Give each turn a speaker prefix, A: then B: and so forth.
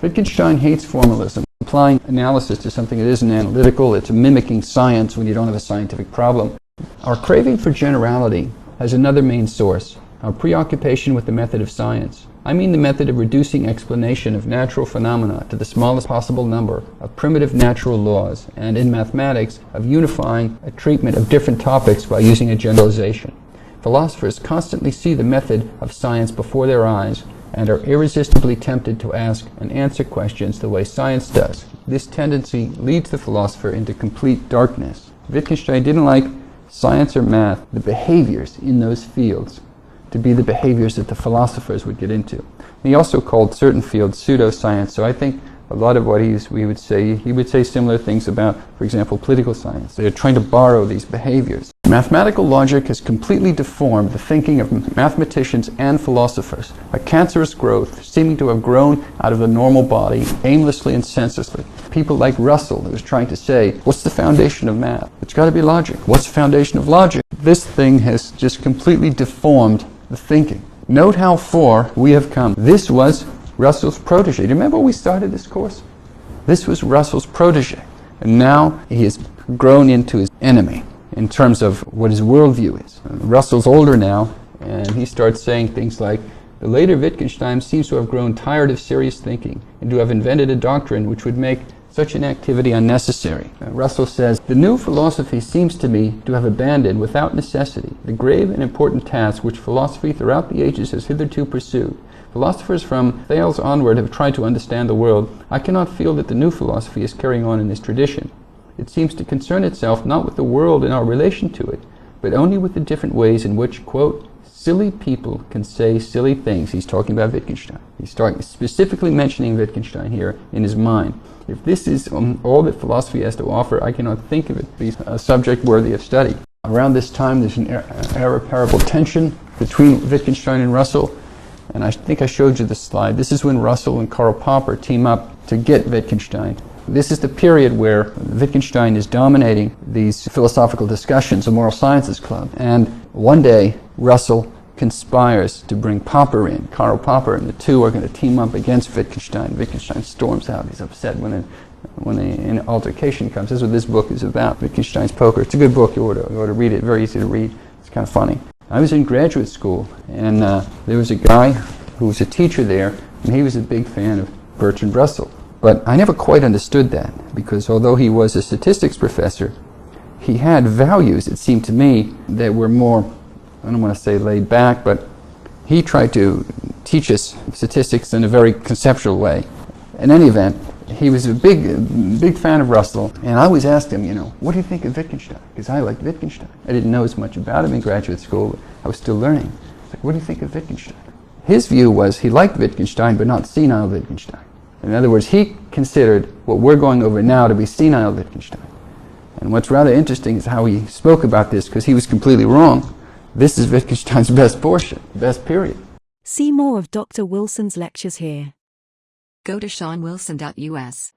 A: Wittgenstein hates formalism, applying analysis to something that isn't analytical. It's mimicking science when you don't have a scientific problem. Our craving for generality has another main source, our preoccupation with the method of science. I mean the method of reducing explanation of natural phenomena to the smallest possible number of primitive natural laws, and in mathematics, of unifying a treatment of different topics by using a generalization. Philosophers constantly see the method of science before their eyes and are irresistibly tempted to ask and answer questions the way science does. This tendency leads the philosopher into complete darkness. Wittgenstein didn't like science or math, the behaviors in those fields, to be the behaviors that the philosophers would get into. He also called certain fields pseudoscience, so I think a lot of what he would say similar things about, for example, political science. They're trying to borrow these behaviors. Mathematical logic has completely deformed the thinking of mathematicians and philosophers, a cancerous growth seeming to have grown out of the normal body, aimlessly and senselessly. People like Russell, who was trying to say, what's the foundation of math? It's got to be logic. What's the foundation of logic? This thing has just completely deformed the thinking. Note how far we have come. This was Russell's protege. Do you remember when we started this course? This was Russell's protege. And now he has grown into his enemy in terms of what his worldview is. Russell's older now, and he starts saying things like, the later Wittgenstein seems to have grown tired of serious thinking and to have invented a doctrine which would make such an activity unnecessary. Russell says, the new philosophy seems to me to have abandoned without necessity the grave and important task which philosophy throughout the ages has hitherto pursued. Philosophers from Thales onward have tried to understand the world. I cannot feel that the new philosophy is carrying on in this tradition. It seems to concern itself not with the world and our relation to it, but only with the different ways in which, quote, silly people can say silly things. He's talking about Wittgenstein. He's specifically mentioning Wittgenstein here in his mind. If this is all that philosophy has to offer, I cannot think of it as a subject worthy of study. Around this time, there's an irreparable tension between Wittgenstein and Russell, and I think I showed you this slide. This is when Russell and Karl Popper team up to get Wittgenstein. This is the period where Wittgenstein is dominating these philosophical discussions, the Moral Sciences Club. And one day, Russell conspires to bring Popper in, Karl Popper, and the two are going to team up against Wittgenstein. Wittgenstein storms out. He's upset when an altercation comes. This is what this book is about, Wittgenstein's Poker. It's a good book. You ought to read it. Very easy to read. It's kind of funny. I was in graduate school, and there was a guy who was a teacher there, and he was a big fan of Bertrand Russell. But I never quite understood that, because although he was a statistics professor, he had values, it seemed to me, that were more, I don't want to say laid back, but he tried to teach us statistics in a very conceptual way. In any event, he was a big fan of Russell, and I always asked him, what do you think of Wittgenstein? Because I liked Wittgenstein. I didn't know as much about him in graduate school, but I was still learning. Like, what do you think of Wittgenstein? His view was he liked Wittgenstein, but not senile Wittgenstein. In other words, he considered what we're going over now to be senile Wittgenstein. And what's rather interesting is how he spoke about this, because he was completely wrong. This is Wittgenstein's best portion, best period.
B: See more of Dr. Wilson's lectures here.
C: Go to seanwilson.us.